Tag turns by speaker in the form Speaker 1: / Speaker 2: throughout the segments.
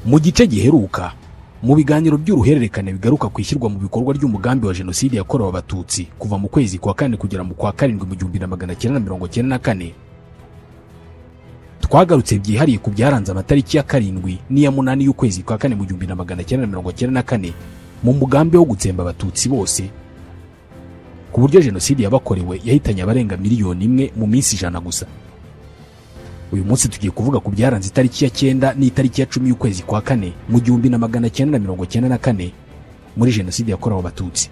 Speaker 1: Mu gice giheruka mu biganiro by'uruhererekane bigaruka kwishyirwa mu bikorwa ry'umugambi wa jenoside yakorewe abatutsi kuva mu kwezi kwa kane kugera mu kwa karindwi mu 1994, twagarutse byihariye ku byaranze amatariki ya karindwi n'iya munani y'ukwezi kwa kane mu 1994 mu mugambi wo gutsemba abatutsi bose, ku buryo jenoside yabakorewe yahitanye abarenga miliyoni imwe mu minsi 100 gusa. Uyu munsi tugiye kuvuga ku byaranze itariki ya 9 n'itariki ya 10 y'ukwezi kwa kane mu 1994 muri jenoside yakorewe abatutsi.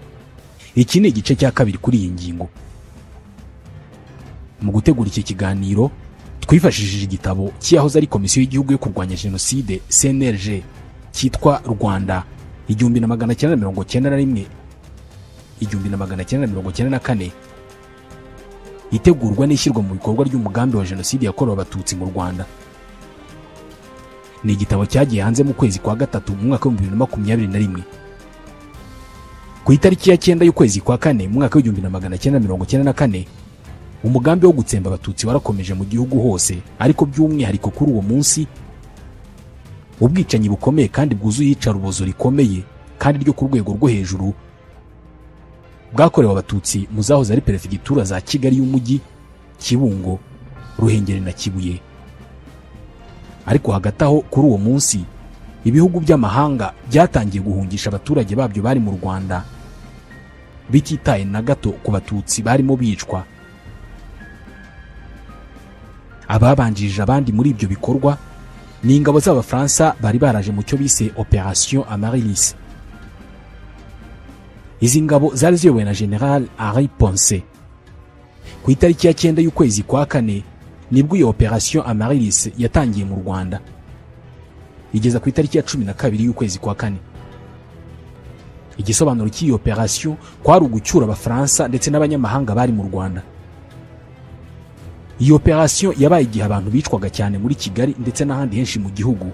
Speaker 1: Iki ni igice cya kabiri kuri iyi ngingo. Mu gutegura iki kiganiro twifashishije igitabo cyahoze ari Komisiyo y'Igihugu yo kurwanya Jenoside CNLG cyitwa Rwanda 1991 1994, itegurwa n'ishyirwa mu bikorwa ry'umugambi wa jenoside yakorewe abatutsi mu Rwanda. Ni igitabo cyagiye hanze mu kwezi kwa gatatu mu mwaka wa 2021. Ku itariki ya 9 y'ukwezi kwa kane mu mwaka wa 1994, umugambi wo gutsemba abatutsi warakomeje mu gihugu hose, ariko by'umwihariko kuri uwo munsi ubwicanyi bukomeye kandi bwuzuye iyicarubozo rikomeye kandi ryo ku rwego rwo hejuru bwakorewe abatutsi mu zahoze ari perefegitura za Kigali y'umujyi, Kibungo, Ruhengeri na Kibuye. Ariko hagati aho kuri uwo munsi ibihugu by'amahanga byatangiye guhungisha abaturage babyo bari mu Rwanda bititaye na gato ku batutsi barimo bicwa. Ababanjirije abandi muri ibyo bikorwa ni ingabo z'Abafaransa bari baraje mu cyo bise Opération Amaryllis. Izi ngabo zari ziyobowe na General Henri Ponce. Ku itariki ya 9 y'ukwezi kwa kane nibwo iyo Opération Amaryllis yatangiye mu Rwanda, igeza ku itariki ya 12 y'ukwezi kwa kane. Igisobanuro cy'iyo operation kwari ugucyura Abafaransa ndetse n'abanyamahanga bari mu Rwanda. Iyo operation yabaye igihe abantu bicwaga cyane muri Kigali ndetse n'ahandi henshi mu gihugu,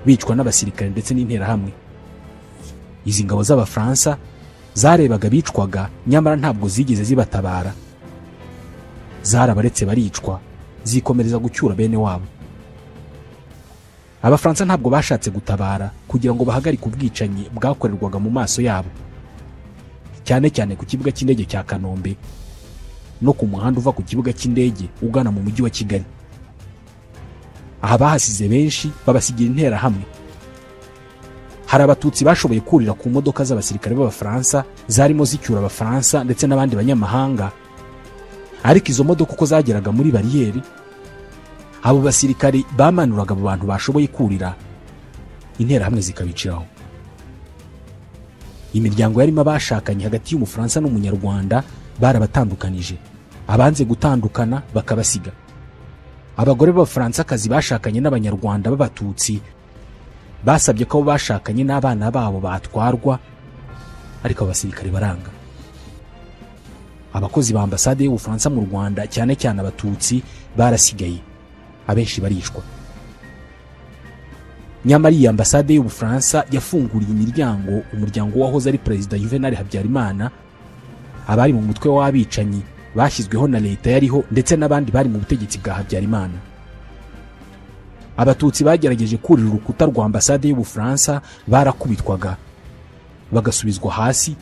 Speaker 1: bicwa n'abasirikare ndetse n'interahamwe. Izi ngabo z'Abafaransa zarebaga bicwaga, nyamara ntabwo zigeze zibatabara. Zarabaretse baricwa, zikomereza gucyura bene wabo. Abafaransa ntabwo bashatse gutabara kugira ngo bahagarike ubwicanyi bwakorerwaga mu maso yabo, cyane cyane ku kibuga cy'indege cya Kanombe no ku muhanda uva ku kibuga cy'indege ugana mu mujyi wa Kigali. Aha bahasize benshi, babasigira interahamwe. Hari abatutsi bashoboye kurira ku modoka z'abasirikare b'Abafaransa zarimo zicyura Abafaransa ndetse n'abandi banyamahanga, ariko izo modoka uko zageraga muri bariyeri, abo basirikare bamanuraga abo bantu bashoboye kurira, interahamwe zikabiciraho. Imiryango yarimo abashakanye hagati y'Umufaransa n'Umunyarwanda barabatandukanije, abanze gutandukana bakabasiga. Abagore b'Abafaransa-kazi bashakanye n'Abanyarwanda b'Abatutsi basabye ko bashakanye n'abana babo batwarwa, ariko abasirikare baranga. Abakozi ba ambasade y'Ubufaransa mu Rwanda, cyane cyane Abatutsi, barasigaye, abenshi baricwa. Nyamara iyi ambasade y'Ubufaransa yafunguriye imiryango umuryango wahoze ari Perezida Juvenal Habyarimana, abari mu mutwe w'abicanyi bashyizweho na leta yariho ndetse n'abandi bari mu butegetsi bwa Habyarimana. Abatutsi bagerageje kurira urukuta rwa ambasade y'Ubufaransa barakubitwaga, bagasubizwa hasi,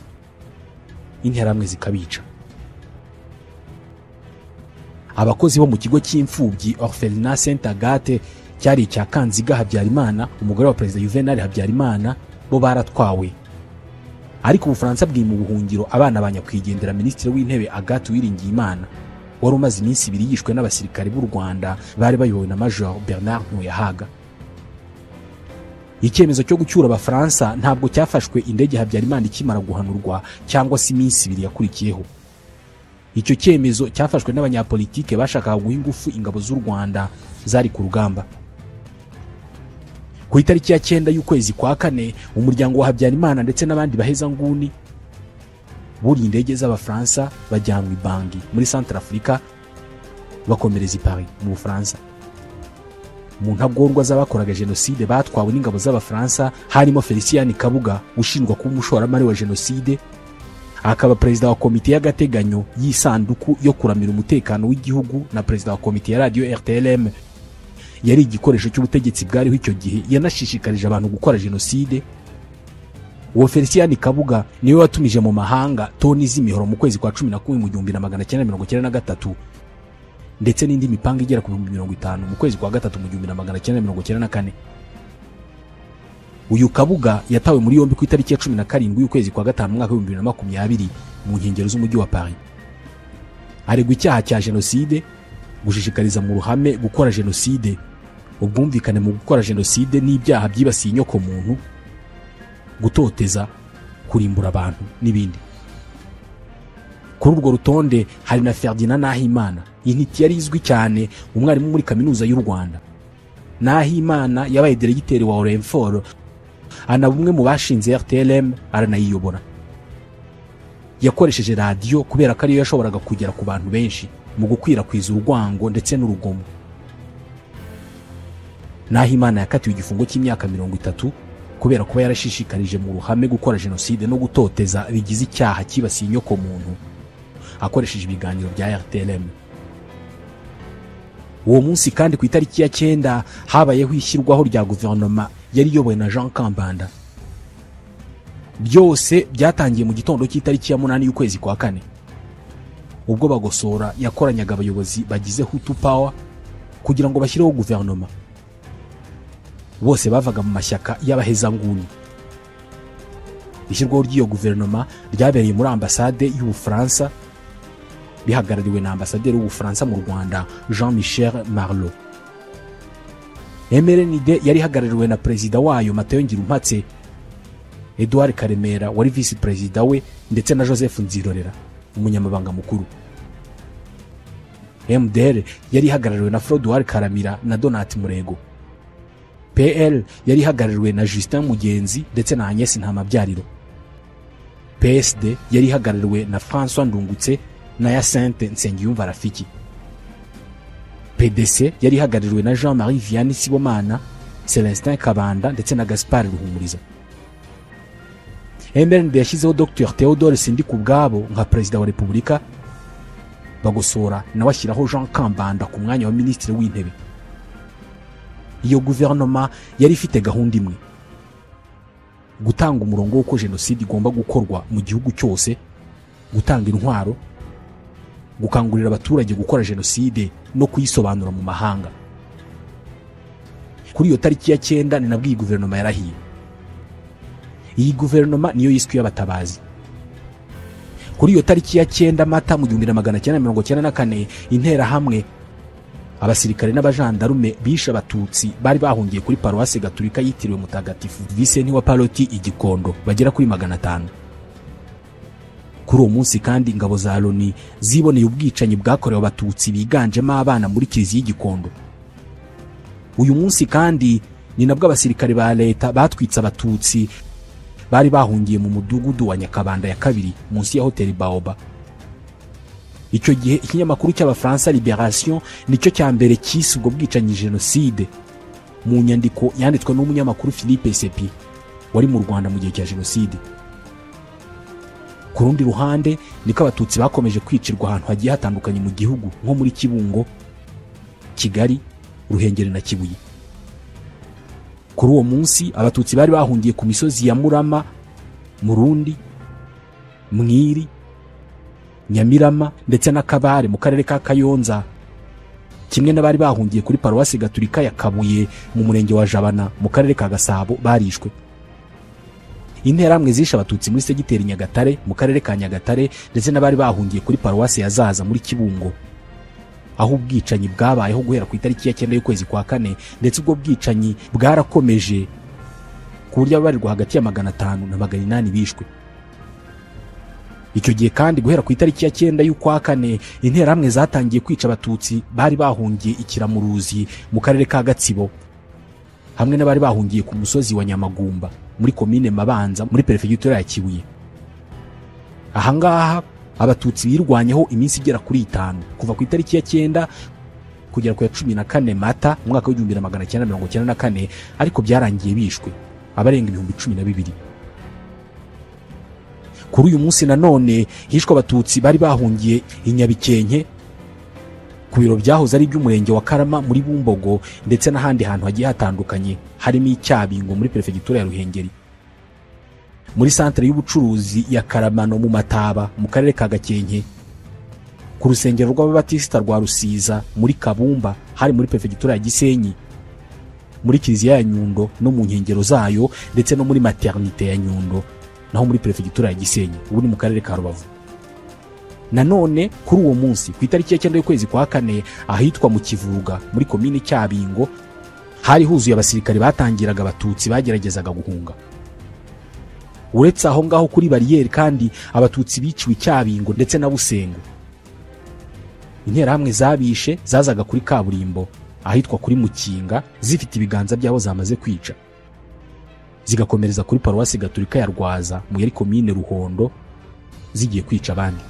Speaker 1: interahamwe zikabica. Abakozi bo mu kigo cy'imfubyi Orphelinat Sainte Agathe cyari icya Kanziga Habyarimana, umugore wa Perezida Juvenal Habyarimana, bo baratwawe. Ariko Ubufaransa bwima ubuhungiro abana banyakwigendera Minisitiri w'Intebe Agathe Uwiringiyimana, wari umaze iminsi 2 yishwe n'abasirikare b'u Rwanda bari bayobowe na Major Bernard Nkuyahaga. Icyemezo cyo gucyura Abafaransa ntabwo cyafashwe indege Habyarimana ikimara guhanurwa cyangwa se iminsi 2 yakurikiyeho. Icyo cyemezo cyafashwe n'abanyapolitike bashakaga guha ingufu ingabo z'u Rwanda zari ku rugamba. Ku itariki ya 9 y'ukwezi kwa kane, umuryango wa Habyarimana ndetse n'abandi baheza nguni buri indege z'Abafaransa bajyanwa i Bangui muri Centrafrica, bakomereza i Paris mu Bufaransa. Mu ntagorwa z'abakoraga jenoside batwawe n'ingabo z'Abafaransa harimo Felicien Kabuga ushinjwa kuba umushoramari wa jenoside, akaba perezida wa komite y'agateganyo y'isanduku yo kuramira umutekano w'igihugu na perezida wa komite ya radio RTLM yari igikoresho cy'ubutegetsi bwariho icyo gihe yanashishikarije abantu gukora jenoside. uwo Felicien Kabuga niwe watumije mu mahanga toni z'imihoro mu kwezi kwa 11 mu 1993 ndetse n'indi mipanga igera ku 50 mu kwezi kwa gatatu mu 1994. uyu Kabuga yatawe muri yombi ku itariki ya 17 y'ukwezi kwa gatanu mu mwaka wa 2020 mu nkengero z'umujyi wa Paris. aregwa icyaha cya jenoside, gushishikariza mu ruhame gukora jenoside, ubwumvikane mu gukora jenoside n'ibyaha byibasiye inyoko muntu, gutoteza, kurimbura abantu n'ibindi. Kuri urwo rutonde hari na Ferdinand Nahimana, intiti yari izwi cyane, umwarimu muri kaminuza y'u Rwanda. Nahimana yabaye delegiteri wa Orenfort, ana bumwe mu bashinze RTLM, aranayiyobora. Yakoresheje radio kubera ko ariyo yashoboraga kugera ku bantu benshi mu gukwirakwiza urwango ndetse n'urugomo. Nahimana yakatiwe igifungo cy'imyaka 30 kubera kuba yarashishikarije mu ruhame gukora jenoside no gutoteza bigize icyaha kibasiye inyoko muntu akoresheje ibiganiro bya RTLM. Uwo munsi kandi ku itariki ya 9 habayeho ishyirwaho rya guverinoma yari yobowe na Jean Kambanda. Byose byatangiye mu gitondo cy'itariki ya 8 y'ukwezi kwa 4 ubwo Bagosora yakoranyaga abayobozi bagize Hutu Power kugira ngo bashyireho guverinoma. Bose bavaga mu mashyaka y'abahezanguni. Ishyirwaho ry'iyo guverinoma ryabereye muri ambasade y'Ubufaransa bihagarariwe na ambasaderi w'Ubufaransa mu Rwanda Jean-Michel Marlot. MRND yari hagarariwe na perezida wayo Mateo Ngirumpatse, Edouard Karemera wari vice perezida we ndetse na Joseph Nzirorera umunyamabanga mukuru. MDR yari hagarariwe na Frodoir Karamira na Donat Murego. PL yari hagarariwe na Justin Mugenzi ndetse na Agnes Ntamabyariro. PSD yari hagarariwe na François Ndungutse na Yacinthe Nsengiyumva Rafiki. PDC yari hagarariwe na Jean-Marie Vianney Sibomana, Celestin Kabanda ndetse na Gaspard Ruhumuriza. MRND yashyizeho Dr Theodore Sindikubwabo nka perezida wa Repubulika. Bagosora nawe ashyiraho Jean Kambanda ku mwanya wa minisitiri w'intebe. Iyo guverinoma yari ifite gahunda imwe: gutanga umurongo w'uko jenoside igomba gukorwa mu gihugu cyose, gutanga intwaro, gukangurira abaturage gukora jenoside no kuyisobanura mu mahanga. Kuri iyo tariki ya 9 ni nabwo iyi guverinoma yarahiye. Iyi guverinoma niyo yiswe y'abatabazi. Kuri iyo tariki ya 9 Mata mu 1994 intera hamwe abasirikare n'abajandarume bishe abatutsi bari bahungiye kuri paruwase gatolika yitiriwe Mutagatifu Vincent wa Paloti Igikondo bagera kuri 500. Kuri uwo munsi kandi ingabo za Loni ziboneye ubwicanyi bwakorewe abatutsi biganjemo abana muri Kiliziya y'Igikondo. Uyu munsi kandi ni nabwo abasirikare ba leta batwitse abatutsi bari bahungiye mu mudugudu wa Nyakabanda ya kabiri munsi ya Hotel Baoba. Icyo gihe ikinyamakuru cy'Abafaransa Libération nicyo cya mbere cyise ubwo bwicanyi jenoside mu nyandiko yanditswe n'umunyamakuru Philippe Sepi wari mu Rwanda mu gihe cya jenoside. Ku rundi ruhande niko abatutsi bakomeje kwicirwa ahantu hagiye hatandukanye mu gihugu nko muri Kibungo, Kigali, Ruhengeri na Kibuye. Kuri uwo munsi abatutsi bari bahungiye ku misozi ya Murama, Murundi, Mwiri, Nyamirama ndetse na Kabare mu karere ka Kayonza, kimwe n'abari bahungiye kuri paruwasi gatolika ya Kabuye mu murenge wa Jabana mu karere ka Gasabo barishwe. Interamwe zishe abatutsi muri segiteri Nyagatare mu karere ka Nyagatare ndetse n'abari bahungiye kuri paruwasi ya Zaza muri Kibungo, aho ubwicanyi bwabayeho guhera ku itariki ya 9 y'ukwezi kwa 4 ndetse ubwo bwicanyi bwarakomeje ku buryo abarirwa hagati ya 500 na 800 bishwe. Icyo gihe kandi guhera ku itariki ya 9 y'ukwa 4 interamwe zatangiye kwica abatutsi bari bahungiye Ikiramuruzi mu karere ka Gatsibo hamwe n'abari bahungiye ku musozi wa Nyamagumba muri komine Mabanza muri perefegitura ya Kibuye. Ahangaha abatutsi birwanyeho iminsi igera kuri 5 kuva ku itariki ya 9 kugera ku ya 14 Mata mu mwaka wa 1994, ariko byarangiye bishwe abarenga 12,000. Kuri uyu munsi nanone hishwe abatutsi bari bahungiye i Nyabikenke, ku biro byahoze ari iby'umurenge wa Karama muri Bumbogo ndetse n'ahandi hantu hagiye hatandukanye harimo icyabingo muri perefegitura ya Ruhengeri, muri santere y'ubucuruzi ya Karamano mu Mataba mu karere ka Gakenke, ku rusengero rw'ababatisita rwa Rusiza muri Kabumba hari muri perefegitura ya Gisenyi, muri kiliziya ya Nyundo no mu nkengero zayo ndetse no muri maternité ya Nyundo naho muri perefegitura ya Gisenyi ubu ni mu karere ka Rubavu. Nanone kuri uwo munsi ku itariki ya 9 y'ukwezi kwa kane ahitwa mu Kivuga muri komine Cyabingo hari huzuye abasirikare batangiraga abatutsi bageragezaga guhunga. Uretse aho ngaho kuri bariyeri kandi abatutsi biciwe Cyabingo ndetse na Busengo. Interahamwe zabishe zazaga kuri kaburimbo ahitwa kuri Mukinga zifite ibiganza byabo zamaze kwica, zigakomereza kuri paruwasi gatolika ya Rwaza mu yari komine Ruhondo zigiye kwica abandi.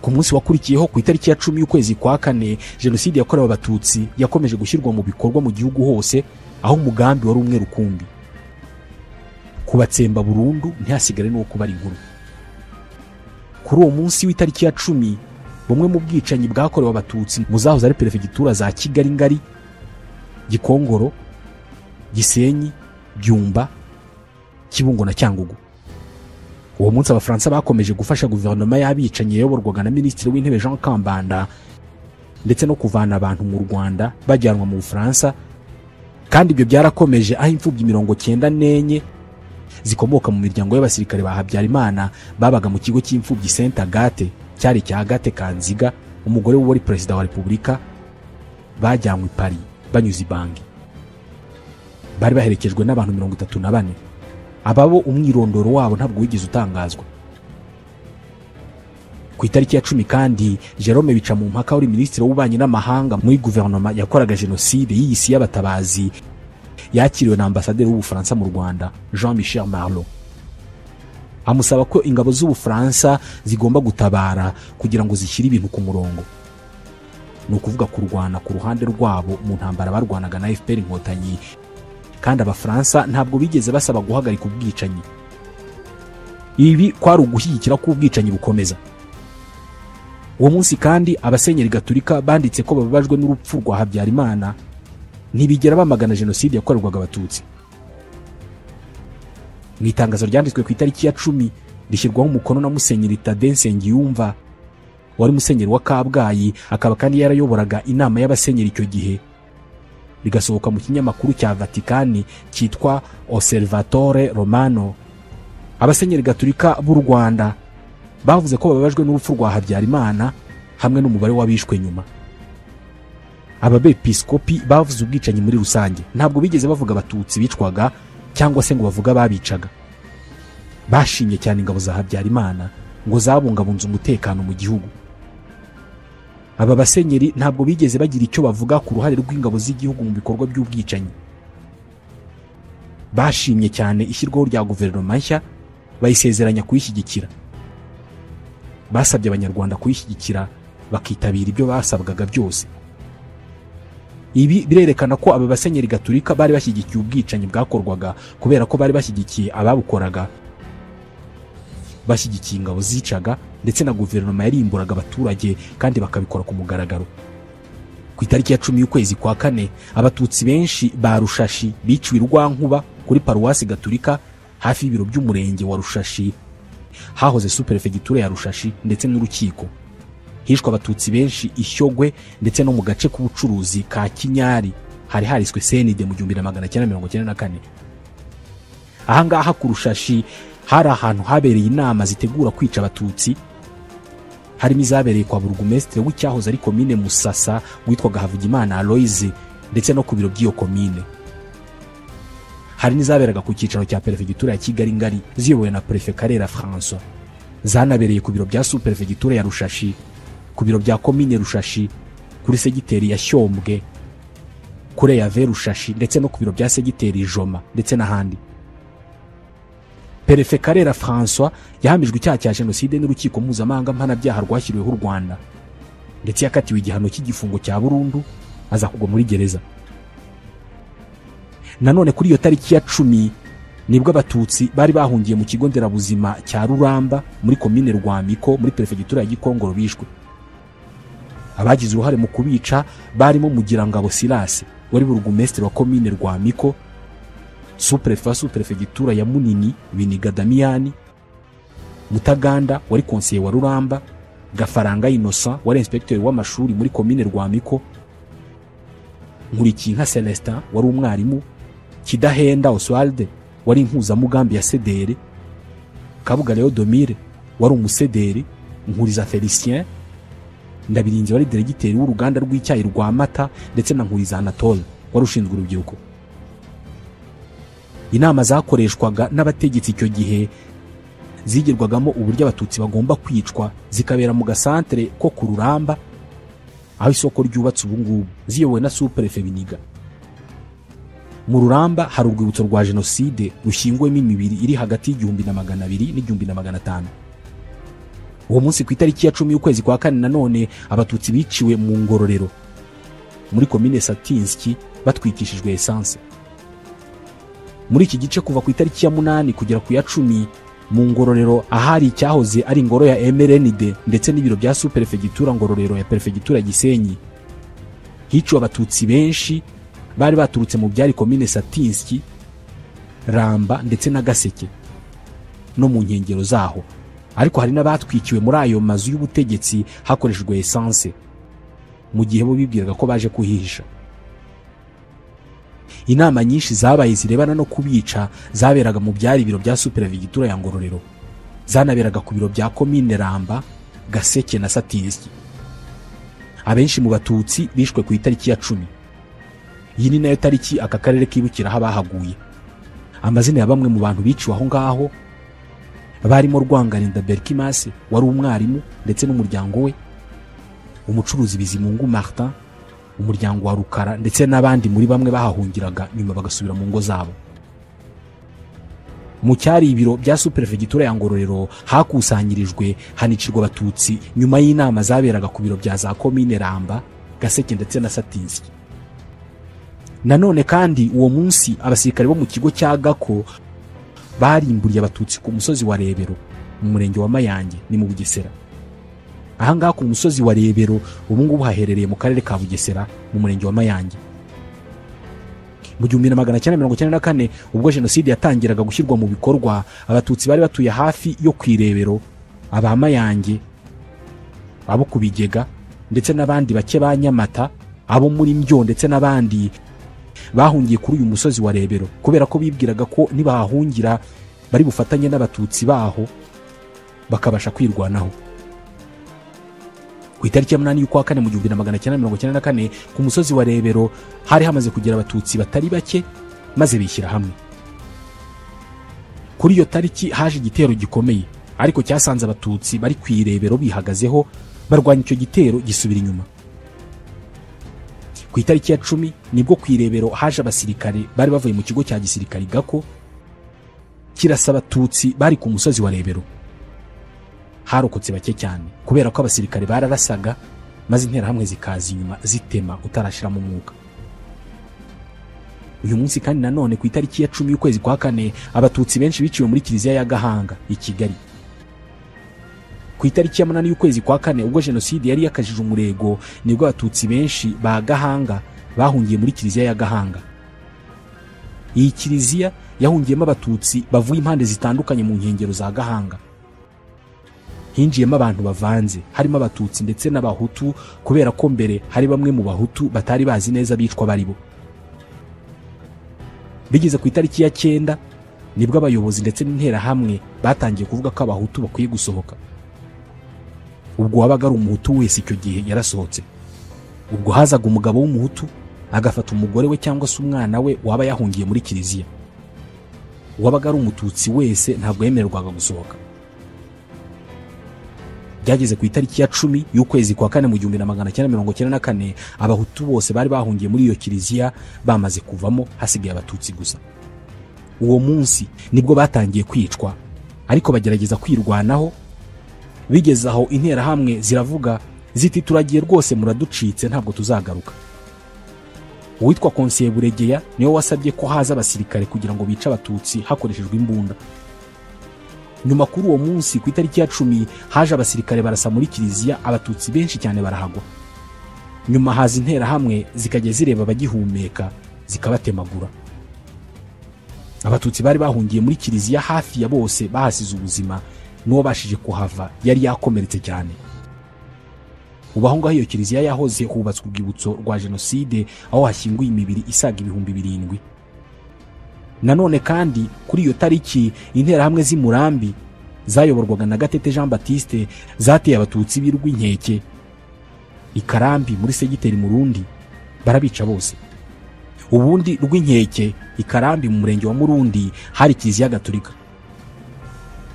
Speaker 1: Ku munsi wakurikiyeho ku itariki ya 10 y'ukwezi kwa kane jenoside yakorewe abatutsi yakomeje gushyirwa mu bikorwa mu gihugu hose, aho umugambi wari umwe rukumbi: kubatsemba burundu ntihasigare n'uwo kubara inkuru. Kuri uwo munsi w'itariki ya 10 bumwe mu bwicanyi bwakorewe abatutsi mu zahoze ari perefegitura za Kigali Ngari, Gikongoro, Gisenyi, Byumba, Kibungo na Cyangugu. Uwo munsi abafaransa bakomeje gufasha guverinoma y'abicanyi yayoborwaga na minisitiri w'intebe Jean Kambanda ndetse no kuvana abantu mu Rwanda bajyanwa mu Bufaransa, kandi ibyo byarakomeje aho imfubyi 94 zikomoka mu miryango y'abasirikare ba Habyarimana babaga mu kigo cy'imfubyi Saint Agathe cyari cya Agathe Kanziga, umugore w'uwari perezida wa Repubulika, bajyanywe i Paris banyuze ibangi. Bari baherekejwe n'abantu 34. Ababo umwirondoro wabo ntabwo wigeze utangazwa. Ku itariki ya 10 kandi Jerome Bicamumpaka uri minisitiri w'ububanyi n'amahanga muri guverinoma yakoraga jenoside y'isi y'abatabazi yakiriwe na ambasaderi w'Ubufaransa mu Rwanda Jean-Michel Marlot, amusaba ko ingabo z'Ubufaransa zigomba gutabara kugira ngo zishyire ibintu ku murongo. Ni ukuvuga kurwana ku ruhande rwabo mu ntambara barwanaga na FPR Inkotanyi, kandi abafaransa ntabwo bigeze basaba guhagarika ubwicanyi. Ibi kwari ugushyigikira ko ubwicanyi bukomeza. Uwo munsi kandi abasenyeri gatolika banditse ko bababajwe n'urupfu rwa Habyarimana, ntibigera bamagana jenoside yakorerwaga abatutsi. Mu itangazo ryanditswe ku itariki ya 10 rishyirwaho umukono na Musenyeri Tade Nsengiyumva wari musenyeri wa Kabgayi, akaba kandi yarayoboraga inama y'abasenyeri icyo gihe, rigasohoka mu kinyamakuru cya Vatikani cyitwa Osservatore Romano. Abasenyeri gatolika b'u Rwanda bavuze ko bababajwe n'urupfu rwa Habyarimana hamwe n'umubare w'abishwe nyuma. Ababepiskopi bavuze ubwicanyi muri rusange, ntabwo bigeze bavuga abatutsi bicwaga cyangwa se ngo bavuga babicaga. Bashimye cyane ingabo za Habyarimana ngo zabungabunze umutekano mu gihugu. Aba basenyeri ntabwo bigeze bagira icyo bavuga ku ruhare rw'ingabo z'igihugu mu bikorwa by'ubwicanyi. Bashimye cyane ishyirwaho rya guverinoma nshya, bayisezeranya kuyishyigikira. Basabye abanyarwanda kuyishyigikira bakitabira ibyo basabwaga byose. Ibi birerekana ko aba basenyeri gatolika bari bashyigikiye ubwicanyi bwakorwaga kubera ko bari bashyigikiye ababukoraga, bashyigikiye ingabo zicaga ndetse na guverinoma yarimburaga abaturage kandi bakabikora ku mugaragaro. Ku itariki ya 10 y'ukwezi kwa kane abatutsi benshi ba Rushashi biciwe i Rwankuba kuri paruwasi gatolika hafi y'ibiro by'umurenge wa Rushashi hahoze superefegitura ya Rushashi ndetse n'urukiko. Hishwe abatutsi benshi Ishyogwe ndetse no mu gace k'ubucuruzi ka Kinyari hari hariswe Senide mu 1994. Ahangaha ku Rushashi hari ahantu habereye inama zitegura kwica abatutsi, harimo izabereye kwa burugumesitiri w'icyahoze ari komine Musasa witwaga Havugimana Aloise ndetse no ku biro by'iyo komine. Hari n'izaberaga ku cyicaro cya perefegitura ya Kigali Ngari ziyobowe na Prefet Karera François. Zanabereye ku biro bya superefegitura ya Rushashi, ku biro bya komine Rushashi, kuri segiteri ya Syombwe, kuri ya Verushashi ndetse no ku biro bya segiteri Joma ndetse n'ahandi. Prefet Karera François yahamijwe icyaha cya jenoside n'urukiko mpuzamahanga mpanabyaha rwashyiriweho u Rwanda, ndetse yakatiwe igihano cy'igifungo cya burundu aza kugwa muri gereza. Nanone kuri iyo tariki ya 10 nibwo abatutsi bari bahungiye mu kigo nderabuzima cya Ruramba muri komine Rwamiko muri perefegitura ya Gikongoro bishwe. abagize uruhare mu kubica barimo Mugirangabo Silas wari burugumesitiri wa komine Rwamiko, suprefe wa suprefegitura ya Munini Biniga Damiyani, Mutaganda wari konseye wa Ruramba, Gafaranga Innocent wari inspecteur w'amashuri muri komine Rwamiko, Nkurikinka Celestin wari umwarimu, Kidahenda Oswald wari impuzamugambi ya Sedere, Kabuga Leodomire wari umusederi, Nkuriza Felicien Ndabirinze wari diregiteri w'uruganda rw'icyayi rwa Mata, ndetse na Nkuriza Anatole wari ushinzwe urubyiruko. Inama zakoreshwaga n'abategetsi icyo gihe zigirwagamo uburyo abatutsi bagomba kwicwa, zikabera mu gasantere ko ku Ruramba aho isoko ryubatse ubu ngubu, ziyobowe na suprefe Biniga. Mu Ruramba hari urwibutso rwa jenoside rushyingwemo imibiri iri hagati y'1200 n'1500. Uwo munsi ku itariki ya 10 y'ukwezi kwa kane nanone abatutsi biciwe mu Ngororero muri komine Satinski batwikishijwe essence. Muri iki gice kuva ku itariki ya 8 kugera ku ya 10 mu Ngororero ahari icyahoze ari ingoro ya MRND ndetse n'ibiro bya superefegitura Ngororero ya perefegitura Gisenyi, hiciwe abatutsi benshi bari baturutse mu byari komine Satinski, Ramba ndetse na Gaseke no mu nkengero zaho, ariko hari n'abatwikiwe muri ayo mazu y'ubutegetsi hakoreshejwe essence mu gihe bo bibwiraga ko baje kuhihisha. Inama nyinshi zabaye zirebana no kubica zaberaga mu byari ibiro bya superefegitura ya Ngororero, zanaberaga ku biro bya komine Ramba, Gaseke na Satinski. Abenshi mu batutsi bishwe ku itariki ya 10. Iyi ni nayo tariki aka karere kibukiraho abahaguye. Amazina ya bamwe mu bantu biciwe aho ngaho barimo Rwangarinda Berkimase wari umwarimu ndetse n'umuryango we, umucuruzi Bizimungu Martin, umuryango wa Rukara ndetse n'abandi muri bamwe bahahungiraga nyuma bagasubira mu ngo zabo. Mu cyari ibiro bya superefegitura ya Ngororero hakusanyirijwe hanicirwa abatutsi nyuma y'inama zaberaga ku biro bya za komine Ramba, Gaseke ndetse na Satinski. Nanone kandi uwo munsi abasirikare bo mu kigo cya Gako barimburiye abatutsi ku musozi wa Rebero mu murenge wa Mayange ni mu Bugesera. Ahangaha ku musozi wa Rebero ubu ngubu haherereye mu karere ka Bugesera mu murenge wa Mayange. Mu 1994 ubwo jenoside yatangiraga gushyirwa mu bikorwa, abatutsi bari batuye hafi yo kwirebero, aba Mayange, abo kubigega ndetse n'abandi bake ba Nyamata, abo muri Mbyo ndetse n'abandi bahungiye kuri uyu musozi wa Rebero kubera ko bibwiraga ko nibahahungira bari bufatanye n'abatutsi baho bakabasha kwirwanaho. Ku itariki ya 8 y'ukwa kane mu 1994 ku musozi wa Rebero hari hamaze kugira abatutsi batari bake maze bishyira hamwe. Kuri iyo tariki haje igitero gikomeye, ariko cyasanze abatutsi bari kwirebero bihagazeho barwanya icyo gitero gisubira inyuma. Ku itariki ya 10 nibwo kwirebero haje abasirikare bari bavuye mu kigo cya gisirikari Gako kirasa abatutsi bari ku musozi wa Rebero. Harokotse bake cyane kubera ko abasirikare bararasaga maze interahamwe zikaza inyuma zitema utarashira mu mwuka. Uyu munsi kandi nanone ku itariki ya 10 y'ukwezi kwa kane abatutsi benshi biciwe muri kiliziya ya Gahanga i Kigali. Ku itariki ya 8 y'ukwezi kwa kane ubwo jenoside yari yakajije umurego nibwo abatutsi benshi ba Gahanga bahungiye muri kiliziya ya Gahanga. Iyi kiliziya yahungiyemo abatutsi bavuye impande zitandukanye mu nkengero za Gahanga. Hinjiyemo abantu bavanze, harimo abatutsi ndetse n'abahutu kubera ko mbere hari bamwe mu bahutu batari bazi neza bicwa baribo. Bigeze ku itariki ya 9 nibwo abayobozi ndetse n'interahamwe batangiye kuvuga ko abahutu bakwiye gusohoka. Ubwo wabaga ari umuhutu wese icyo gihe yarasohotse. Ubwo hazaga umugabo w'umuhutu agafata umugore we cyangwa se umwana we waba yahungiye muri kiliziya. Wabaga ari umututsi wese ntabwo yemererwaga gusohoka. Byageze ku itariki ya 10 y'ukwezi kwa kane mu 1994 abahutu bose bari bahungiye muri iyo kiliziya bamaze kuvamo, hasigaye abatutsi gusa. Uwo munsi nibwo batangiye kwicwa, ariko bagerageza kwirwanaho. Bigeze aho interahamwe ziravuga ziti turagiye rwose muraducitse ntabwo tuzagaruka. Uwitwa Konsiye Buregeya niwe wasabye ko haza abasirikare kugira ngo bice abatutsi hakoreshejwe imbunda. Nyuma kuri uwo munsi ku itariki ya 10 haje abasirikare barasa muri kiliziya, abatutsi benshi cyane barahagwa. nyuma haza interahamwe zikajya zireba abagihumeka zikabatemagura. Abatutsi bari bahungiye muri kiliziya hafi ya bose bahasize ubuzima, n'uwo bashije kuhava yari yakomeretse cyane. Ubu aho ngaho iyo kiliziya yahoze hubatswe urwibutso rwa jenoside, aho hashyinguye imibiri isaga 7,000. Nanone kandi kuri iyo tariki interahamwe z'i Murambi zayoborwaga na Gatete Jean Baptiste zateye abatutsi b'Urwinkeke i Karambi muri segiteri Murundi, barabica bose. Ubundi Rwinkeke i Karambi mu murenge wa Murundi hari kiliziya gatolika.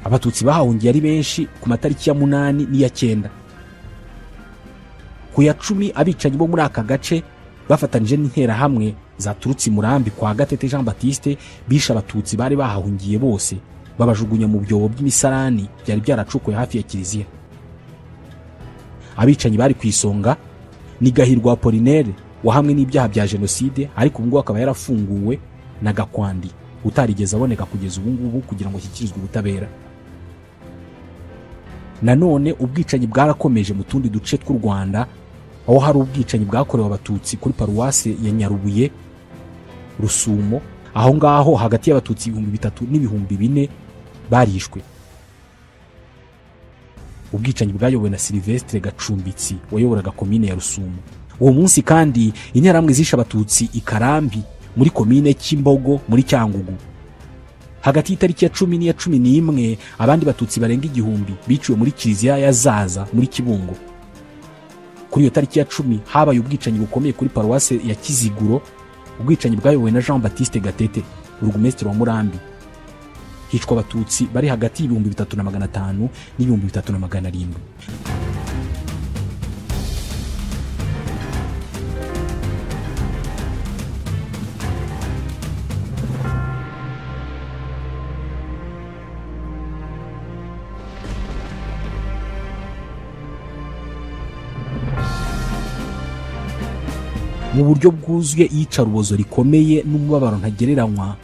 Speaker 1: Abatutsi bahahungiye ari benshi ku matariki ya 8 n'iya 9. Ku ya 10 abicanyi bo muri aka gace bafatanije n'interahamwe zaturutse Murambi kwa Gatete Jean Baptiste bisha abatutsi bari bahahungiye bose, babajugunya mu byobo by'imisarani byari byaracukuye hafi ya kiliziya. Abicanyi bari ku isonga ni Gahirwa Apollinaire wahamwe n'ibyaha bya jenoside, ariko ubwo akaba yarafunguwe, na Gakwandi utarigeze aboneka kugeza ubu ngubu kugira ngo shyikirizwe ubutabera. Nanone ubwicanyi bwarakomeje mu tundi duce tw'u Rwanda, aho hari ubwicanyi bwakorewe abatutsi kuri paruwase ya Nyarubuye, Rusumo, aho ngaho hagati y'abatutsi 3,000 n'ibihumbi 4 barishwe. Ubwicanyi bwayobowe na Sylvestre Gacumbitsi wayoboraga komine ya Rusumo. Uwo munsi kandi interahamwe zisha abatutsi i Karambi muri komine Kimbogo muri Cyangugu. Hagati y'itariki ya 10 n'iya 11 abandi batutsi barenga 1,000 biciwe muri kiliziya ya Zaza muri Kibungo. Kuri iyo tariki ya 10 habaye ubwicanyi bukomeye kuri paruwase ya Kiziguro, ubwicanyi bwayobowe na Jean Baptiste Gatete, burugumesitiri wa Murambi. Hicwa abatutsi bari hagati y'3,500 n'3,700. Mu buryo bwuzuye iyicarubozo rikomeye n'umubabaro ntagereranywa,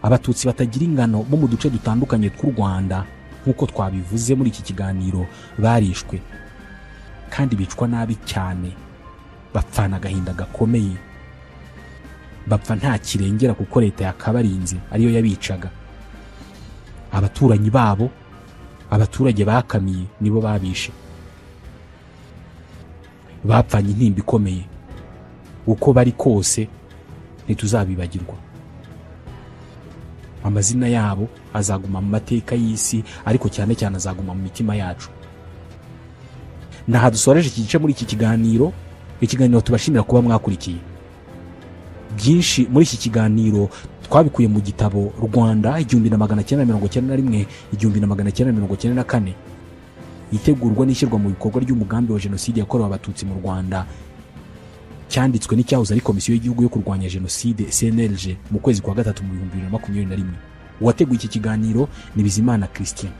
Speaker 1: abatutsi batagira ingano bo mu duce dutandukanye tw'u Rwanda nk'uko twabivuze muri iki kiganiro barishwe, kandi bicwa nabi cyane, bapfana agahinda gakomeye, bapfa nta kirengera kuko leta yakabarinze ariyo yabicaga. Abaturanyi babo, abaturage bakamiye nibo babishe. Bapfanye intimba ikomeye, uko bari kose ntituzabibagirwa. Amazina yabo azaguma mu mateka y'isi, ariko cyane cyane azaguma mu mitima yacu. Naha dusoreje iki gice muri iki kiganiro. Ikiganiro tubashimira kuba mwakurikiye. Byinshi muri iki kiganiro twabikuye mu gitabo Rwanda 1991 1994, itegurwa n'ishyirwa mu bikorwa ry'umugambi wa jenoside yakorewe abatutsi mu Rwanda, cyanditswe n'icyahoze ari Komisiyo y'Igihugu yo kurwanya Jenoside CNLG mu kwezi kwa 3 mu 2021. Uwateguye iki kiganiro ni Bizimana Christian.